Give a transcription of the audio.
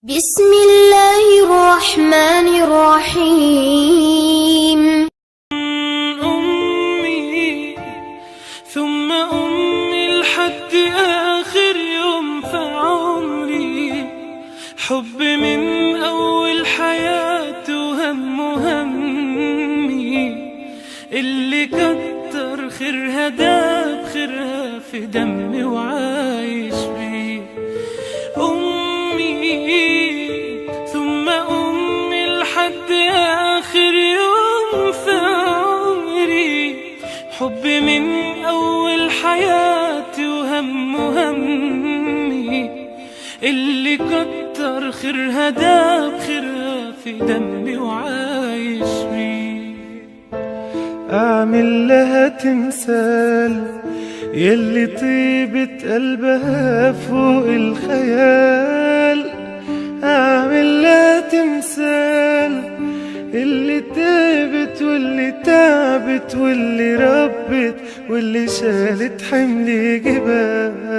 بسم الله الرحمن الرحيم. أمي ثم أمي لحد آخر يوم في عمري، حب من أول حياتي وهم همي، اللي كتر خيرها داب خيرها في دمي وعايش بيه. أمي ثم أمي لحد آخر يوم في عمري، حب من أول حياتي وهم همي، اللي كتر خيرها داب خيرها في دمي وعايش بيه. أعمل لها تمثال يلي طيبة قلبها فوق الخيال، أعمل لها تمثال اللي تعبت واللي تعبت واللي ربت واللي شالت حمل جبال.